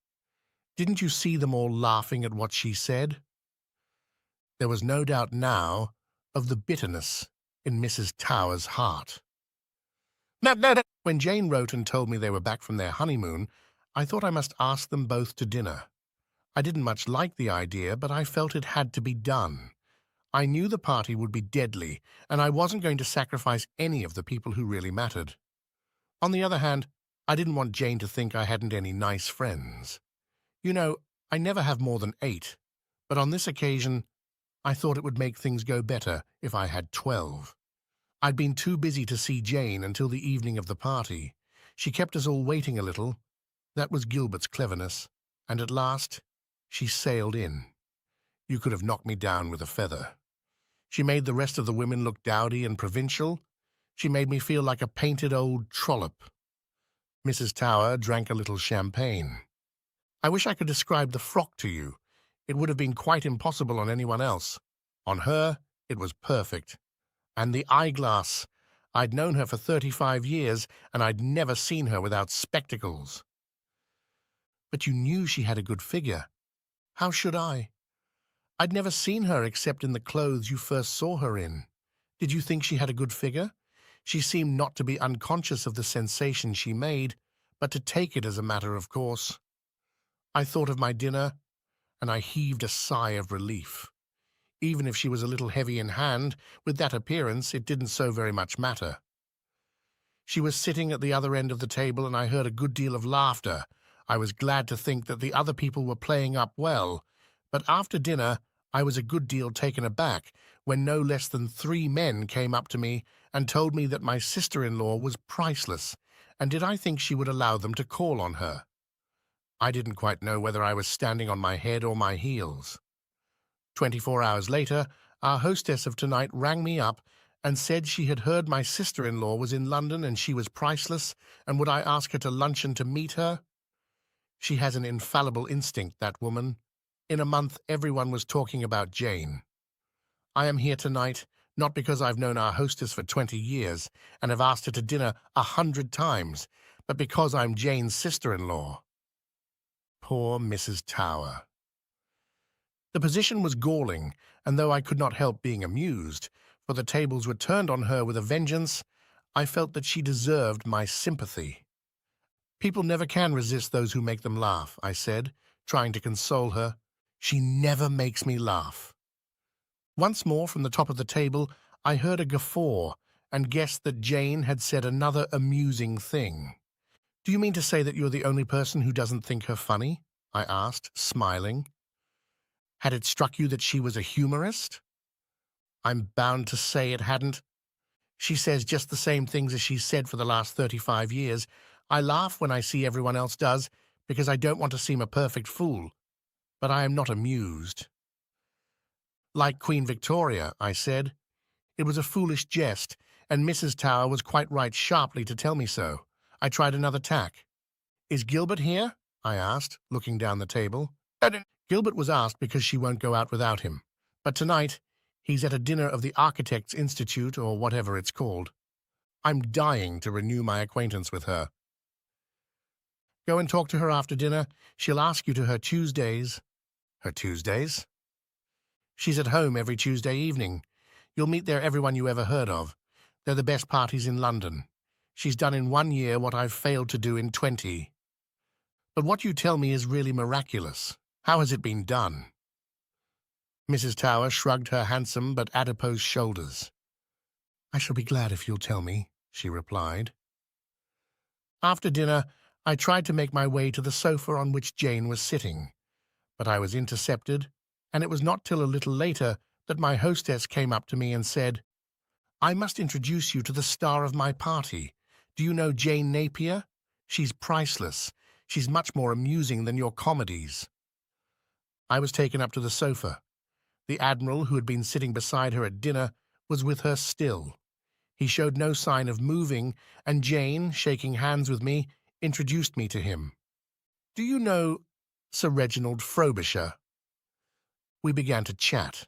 Didn't you see them all laughing at what she said? There was no doubt now of the bitterness in Mrs. Tower's heart. When Jane wrote and told me they were back from their honeymoon, I thought I must ask them both to dinner. I didn't much like the idea, but I felt it had to be done. I knew the party would be deadly, and I wasn't going to sacrifice any of the people who really mattered. On the other hand, I didn't want Jane to think I hadn't any nice friends. You know, I never have more than 8, but on this occasion, I thought it would make things go better if I had 12. I'd been too busy to see Jane until the evening of the party. She kept us all waiting a little. That was Gilbert's cleverness, and at last she sailed in. You could have knocked me down with a feather. She made the rest of the women look dowdy and provincial. She made me feel like a painted old trollop. Mrs. Tower drank a little champagne. I wish I could describe the frock to you. It would have been quite impossible on anyone else. On her, it was perfect. And the eyeglass. I'd known her for 35 years, and I'd never seen her without spectacles. But you knew she had a good figure. How should I? I'd never seen her except in the clothes you first saw her in. Did you think she had a good figure? She seemed not to be unconscious of the sensation she made, but to take it as a matter of course. I thought of my dinner, and I heaved a sigh of relief. Even if she was a little heavy in hand, with that appearance it didn't so very much matter. She was sitting at the other end of the table, and I heard a good deal of laughter. I was glad to think that the other people were playing up well, but after dinner I was a good deal taken aback when no less than 3 men came up to me and told me that my sister-in-law was priceless, and did I think she would allow them to call on her? I didn't quite know whether I was standing on my head or my heels. 24 hours later, our hostess of tonight rang me up and said she had heard my sister-in-law was in London and she was priceless, and would I ask her to luncheon to meet her? She has an infallible instinct, that woman. In a month, everyone was talking about Jane. I am here tonight, not because I've known our hostess for 20 years and have asked her to dinner 100 times, but because I'm Jane's sister-in-law. Poor Mrs. Tower. The position was galling, and though I could not help being amused, for the tables were turned on her with a vengeance, I felt that she deserved my sympathy. People never can resist those who make them laugh, I said, trying to console her. She never makes me laugh. Once more from the top of the table, I heard a guffaw and guessed that Jane had said another amusing thing. Do you mean to say that you're the only person who doesn't think her funny? I asked, smiling. Had it struck you that she was a humorist? I'm bound to say it hadn't. She says just the same things as she's said for the last 35 years. I laugh when I see everyone else does, because I don't want to seem a perfect fool. But I am not amused. Like Queen Victoria, I said. It was a foolish jest, and Mrs. Tower was quite right sharply to tell me so. I tried another tack. Is Gilbert here? I asked, looking down the table. Gilbert was asked because she won't go out without him. But tonight, he's at a dinner of the Architects' Institute, or whatever it's called. I'm dying to renew my acquaintance with her. Go and talk to her after dinner. She'll ask you to her Tuesdays. Her Tuesdays? She's at home every Tuesday evening. You'll meet there everyone you ever heard of. They're the best parties in London. She's done in 1 year what I've failed to do in 20. But what you tell me is really miraculous. How has it been done? Mrs. Tower shrugged her handsome but adipose shoulders. I shall be glad if you'll tell me, she replied. After dinner, I tried to make my way to the sofa on which Jane was sitting, but I was intercepted, and it was not till a little later that my hostess came up to me and said, I must introduce you to the star of my party. Do you know Jane Napier? She's priceless. She's much more amusing than your comedies. I was taken up to the sofa. The Admiral, who had been sitting beside her at dinner, was with her still. He showed no sign of moving, and Jane, shaking hands with me, introduced me to him. "Do you know Sir Reginald Frobisher?" We began to chat.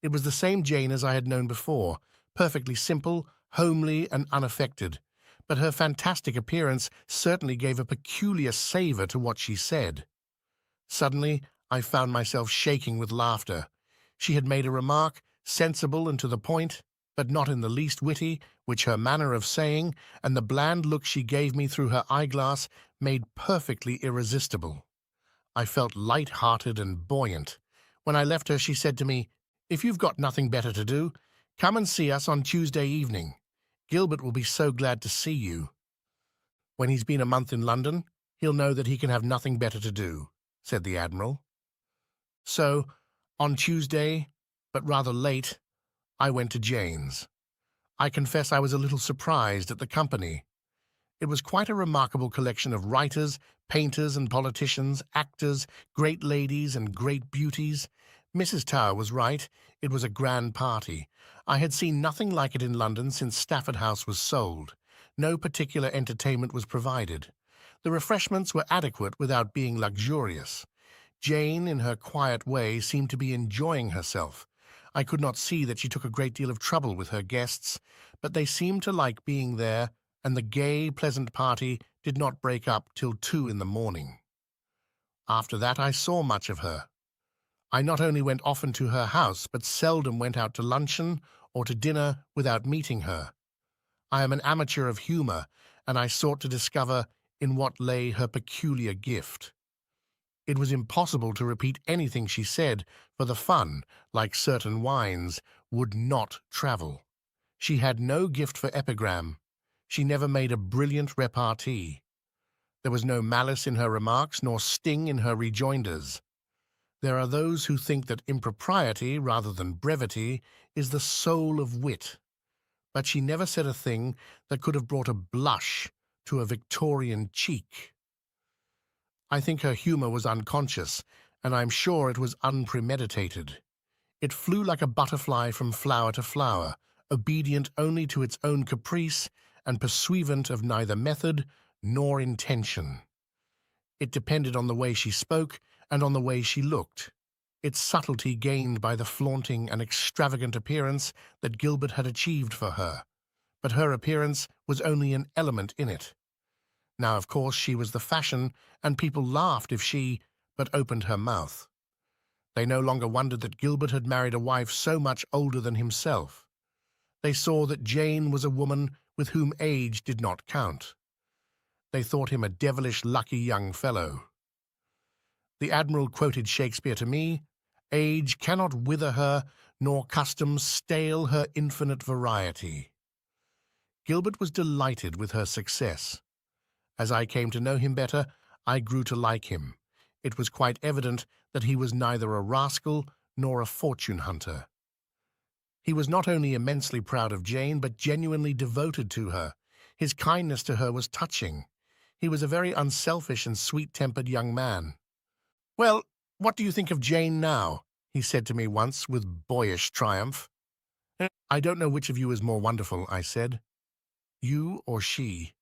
It was the same Jane as I had known before, perfectly simple, homely, and unaffected, but her fantastic appearance certainly gave a peculiar savour to what she said. Suddenly, I found myself shaking with laughter. She had made a remark, sensible and to the point, but not in the least witty, which her manner of saying, and the bland look she gave me through her eyeglass, made perfectly irresistible. I felt light-hearted and buoyant. When I left her, she said to me, "If you've got nothing better to do, come and see us on Tuesday evening. Gilbert will be so glad to see you. When he's been a month in London, he'll know that he can have nothing better to do," said the Admiral. So, on Tuesday, but rather late, I went to Jane's. I confess I was a little surprised at the company. It was quite a remarkable collection of writers, painters and politicians, actors, great ladies and great beauties. Mrs. Tower was right. It was a grand party. I had seen nothing like it in London since Stafford House was sold. No particular entertainment was provided. The refreshments were adequate without being luxurious. Jane, in her quiet way, seemed to be enjoying herself. I could not see that she took a great deal of trouble with her guests, but they seemed to like being there, and the gay, pleasant party did not break up till 2 in the morning. After that I saw much of her. I not only went often to her house, but seldom went out to luncheon or to dinner without meeting her. I am an amateur of humour, and I sought to discover in what lay her peculiar gift. It was impossible to repeat anything she said, for the fun, like certain wines, would not travel. She had no gift for epigram. She never made a brilliant repartee. There was no malice in her remarks, nor sting in her rejoinders. There are those who think that impropriety, rather than brevity, is the soul of wit. But she never said a thing that could have brought a blush to a Victorian cheek. I think her humour was unconscious, and I am sure it was unpremeditated. It flew like a butterfly from flower to flower, obedient only to its own caprice, and pursuivant of neither method nor intention. It depended on the way she spoke and on the way she looked. Its subtlety gained by the flaunting and extravagant appearance that Gilbert had achieved for her, but her appearance was only an element in it. Now, of course, she was the fashion, and people laughed if she but opened her mouth. They no longer wondered that Gilbert had married a wife so much older than himself. They saw that Jane was a woman with whom age did not count. They thought him a devilish lucky young fellow. The Admiral quoted Shakespeare to me, "Age cannot wither her, nor custom stale her infinite variety." Gilbert was delighted with her success. As I came to know him better, I grew to like him. It was quite evident that he was neither a rascal nor a fortune hunter. He was not only immensely proud of Jane, but genuinely devoted to her. His kindness to her was touching. He was a very unselfish and sweet-tempered young man. "Well, what do you think of Jane now?" he said to me once with boyish triumph. "I don't know which of you is more wonderful," I said. "You or she?"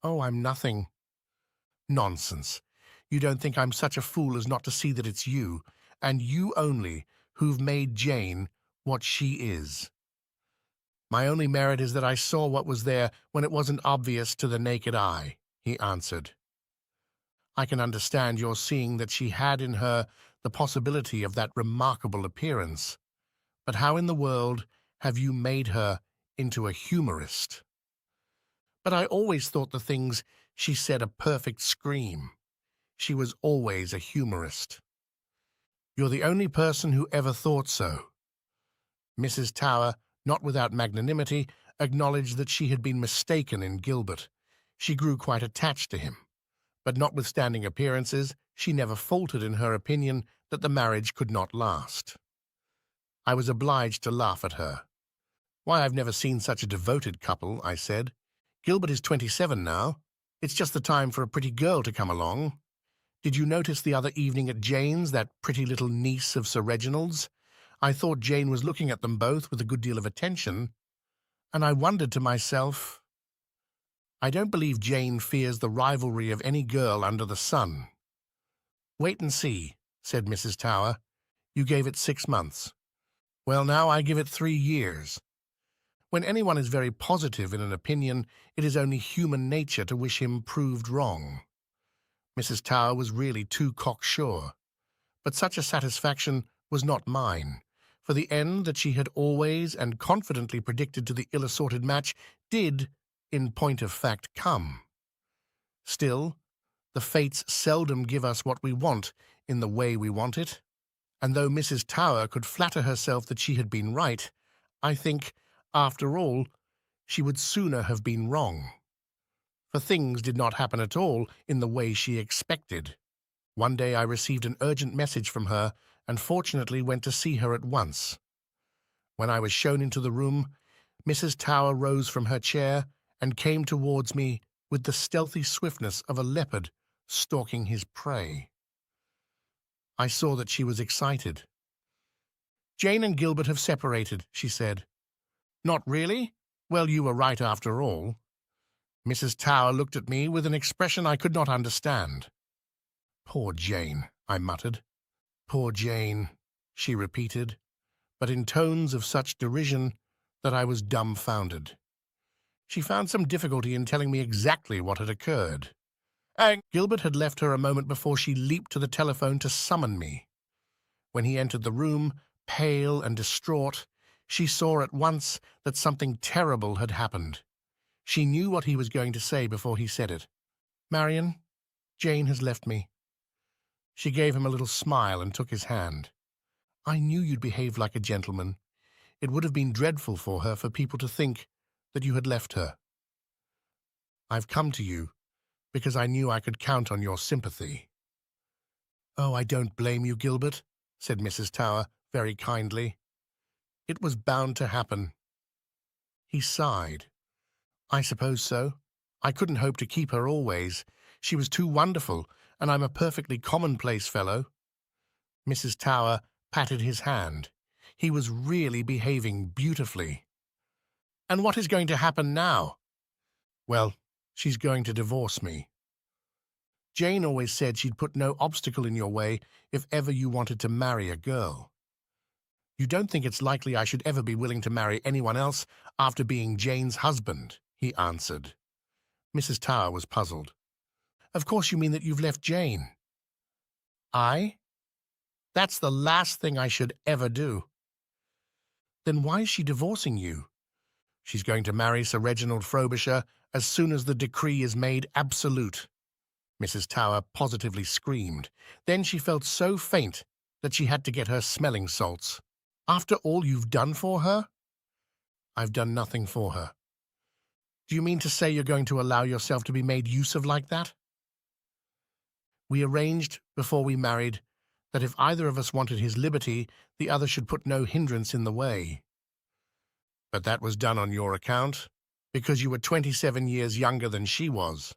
"Oh, I'm nothing." "Nonsense. You don't think I'm such a fool as not to see that it's you, and you only, who've made Jane what she is." "My only merit is that I saw what was there when it wasn't obvious to the naked eye," he answered. "I can understand your seeing that she had in her the possibility of that remarkable appearance. But how in the world have you made her into a humorist?" "But I always thought the things she said a perfect scream. She was always a humorist." "You're the only person who ever thought so." Mrs. Tower, not without magnanimity, acknowledged that she had been mistaken in Gilbert. She grew quite attached to him. But notwithstanding appearances, she never faltered in her opinion that the marriage could not last. I was obliged to laugh at her. "Why, I've never seen such a devoted couple," I said. "Gilbert is 27 now. It's just the time for a pretty girl to come along. Did you notice the other evening at Jane's that pretty little niece of Sir Reginald's? I thought Jane was looking at them both with a good deal of attention." And I wondered to myself, I don't believe Jane fears the rivalry of any girl under the sun. Wait and see, said Mrs. Tower. You gave it 6 months. Well, now I give it 3 years. When anyone is very positive in an opinion, it is only human nature to wish him proved wrong. Mrs. Tower was really too cocksure. But such a satisfaction was not mine, for the end that she had always and confidently predicted to the ill-assorted match did, in point of fact, come. Still, the fates seldom give us what we want in the way we want it, and though Mrs. Tower could flatter herself that she had been right, I think, after all, she would sooner have been wrong. For things did not happen at all in the way she expected. One day I received an urgent message from her and fortunately went to see her at once. When I was shown into the room, Mrs. Tower rose from her chair and came towards me with the stealthy swiftness of a leopard stalking his prey. I saw that she was excited. "Jane and Gilbert have separated," she said. "Not really? Well, you were right after all." Mrs. Tower looked at me with an expression I could not understand. "Poor Jane," I muttered. "Poor Jane," she repeated, but in tones of such derision that I was dumbfounded. She found some difficulty in telling me exactly what had occurred. Gilbert had left her a moment before she leaped to the telephone to summon me. When he entered the room, pale and distraught, she saw at once that something terrible had happened. She knew what he was going to say before he said it. "Marion, Jane has left me." She gave him a little smile and took his hand. "I knew you'd behave like a gentleman. It would have been dreadful for her for people to think that you had left her. I've come to you because I knew I could count on your sympathy." "Oh, I don't blame you, Gilbert," said Mrs. Tower very kindly. "It was bound to happen." He sighed. "I suppose so. I couldn't hope to keep her always. She was too wonderful, and I'm a perfectly commonplace fellow." Mrs. Tower patted his hand. He was really behaving beautifully. "And what is going to happen now?" "Well, she's going to divorce me. Jane always said she'd put no obstacle in your way if ever you wanted to marry a girl. You don't think it's likely I should ever be willing to marry anyone else after being Jane's husband," he answered. Mrs. Tower was puzzled. "Of course you mean that you've left Jane." "I? That's the last thing I should ever do." "Then why is she divorcing you?" "She's going to marry Sir Reginald Frobisher as soon as the decree is made absolute." Mrs. Tower positively screamed. Then she felt so faint that she had to get her smelling salts. "After all you've done for her?" "I've done nothing for her." "Do you mean to say you're going to allow yourself to be made use of like that?" "We arranged, before we married, that if either of us wanted his liberty, the other should put no hindrance in the way." "But that was done on your account, because you were 27 years younger than she was."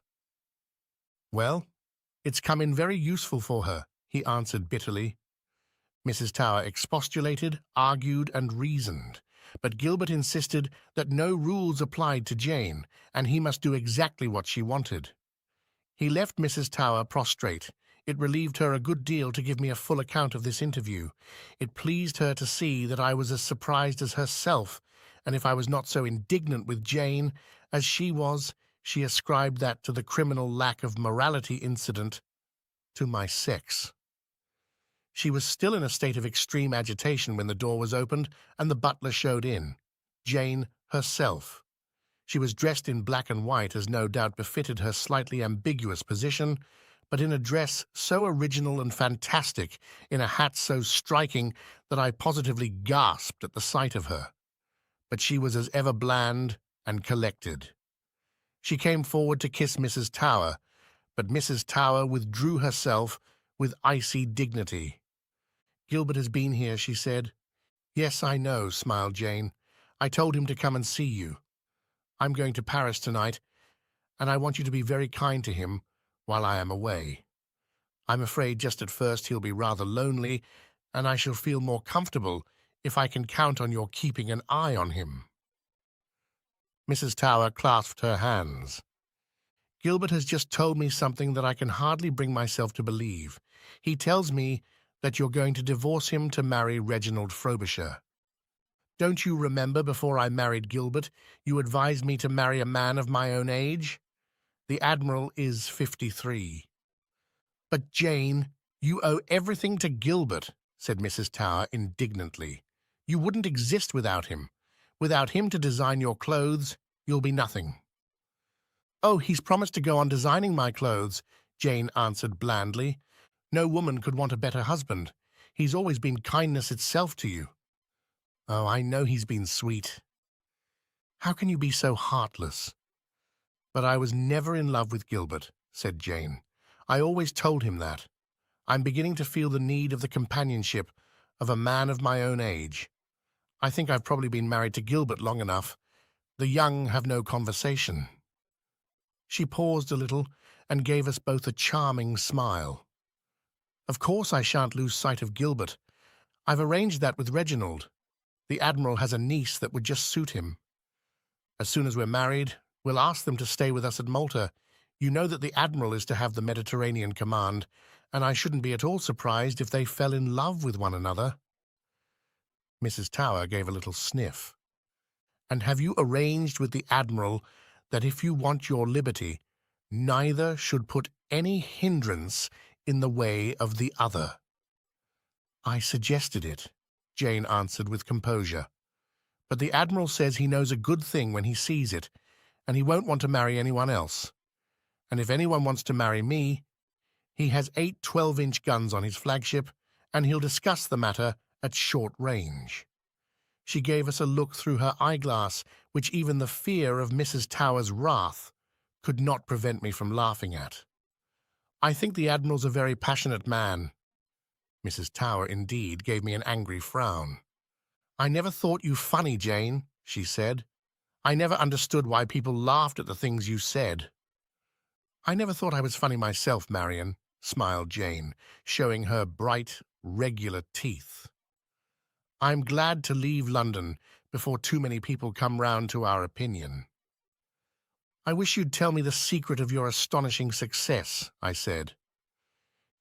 "Well, it's come in very useful for her," he answered bitterly. Mrs. Tower expostulated, argued, and reasoned, but Gilbert insisted that no rules applied to Jane, and he must do exactly what she wanted. He left Mrs. Tower prostrate. It relieved her a good deal to give me a full account of this interview. It pleased her to see that I was as surprised as herself, and if I was not so indignant with Jane as she was, she ascribed that to the criminal lack of morality incident to my sex. She was still in a state of extreme agitation when the door was opened and the butler showed in. Jane herself. She was dressed in black and white, as no doubt befitted her slightly ambiguous position, but in a dress so original and fantastic, in a hat so striking, that I positively gasped at the sight of her. But she was as ever bland and collected. She came forward to kiss Mrs. Tower, but Mrs. Tower withdrew herself with icy dignity. "Gilbert has been here," she said. "Yes, I know," smiled Jane. "I told him to come and see you. I'm going to Paris tonight, and I want you to be very kind to him while I am away. I'm afraid just at first he'll be rather lonely, and I shall feel more comfortable if I can count on your keeping an eye on him." Mrs. Tower clasped her hands. Gilbert has just told me something that I can hardly bring myself to believe. He tells me that you're going to divorce him to marry Reginald Frobisher. Don't you remember before I married Gilbert, you advised me to marry a man of my own age? The Admiral is 53. But, Jane, you owe everything to Gilbert, said Mrs. Tower indignantly. You wouldn't exist without him. Without him to design your clothes, you'll be nothing. Oh, he's promised to go on designing my clothes, Jane answered blandly. No woman could want a better husband. He's always been kindness itself to you. Oh, I know he's been sweet. How can you be so heartless? But I was never in love with Gilbert, said Jane. I always told him that. I'm beginning to feel the need of the companionship of a man of my own age. I think I've probably been married to Gilbert long enough. The young have no conversation. She paused a little and gave us both a charming smile. Of course I shan't lose sight of Gilbert. I've arranged that with Reginald. The Admiral has a niece that would just suit him. As soon as we're married, we'll ask them to stay with us at Malta. You know that the Admiral is to have the Mediterranean command, and I shouldn't be at all surprised if they fell in love with one another. Mrs. Tower gave a little sniff. And have you arranged with the Admiral that if you want your liberty, neither should put any hindrance in the way of the other? I suggested it, Jane answered with composure. But the Admiral says he knows a good thing when he sees it, and he won't want to marry anyone else. And if anyone wants to marry me, he has 8 12-inch guns on his flagship, and he'll discuss the matter at short range. She gave us a look through her eyeglass, which even the fear of Mrs. Tower's wrath could not prevent me from laughing at. I think the Admiral's a very passionate man. Mrs. Tower, indeed, gave me an angry frown. I never thought you funny, Jane, she said. I never understood why people laughed at the things you said. I never thought I was funny myself, Marion, smiled Jane, showing her bright, regular teeth. I'm glad to leave London before too many people come round to our opinion. I wish you'd tell me the secret of your astonishing success, I said.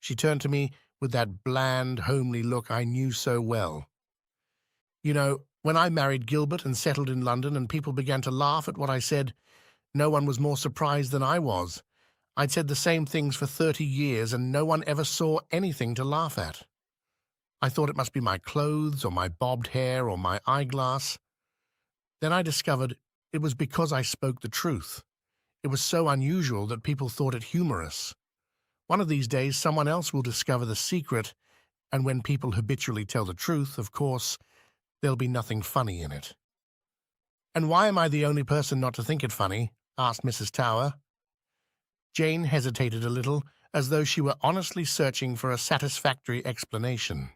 She turned to me with that bland, homely look I knew so well. You know, when I married Gilbert and settled in London and people began to laugh at what I said, no one was more surprised than I was. I'd said the same things for 30 years and no one ever saw anything to laugh at. I thought it must be my clothes or my bobbed hair or my eyeglass. Then I discovered it was because I spoke the truth. It was so unusual that people thought it humorous. One of these days someone else will discover the secret, and when people habitually tell the truth, of course, there'll be nothing funny in it. And why am I the only person not to think it funny? Asked Mrs. Tower. Jane hesitated a little, as though she were honestly searching for a satisfactory explanation.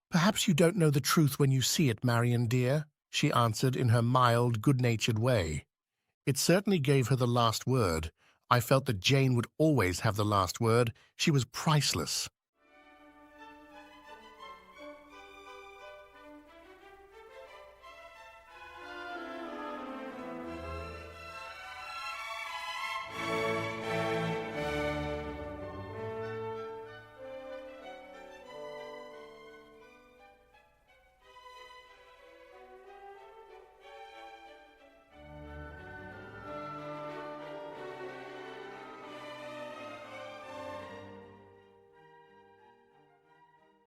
Perhaps you don't know the truth when you see it, Marion dear, she answered in her mild, good-natured way. It certainly gave her the last word. I felt that Jane would always have the last word. She was priceless.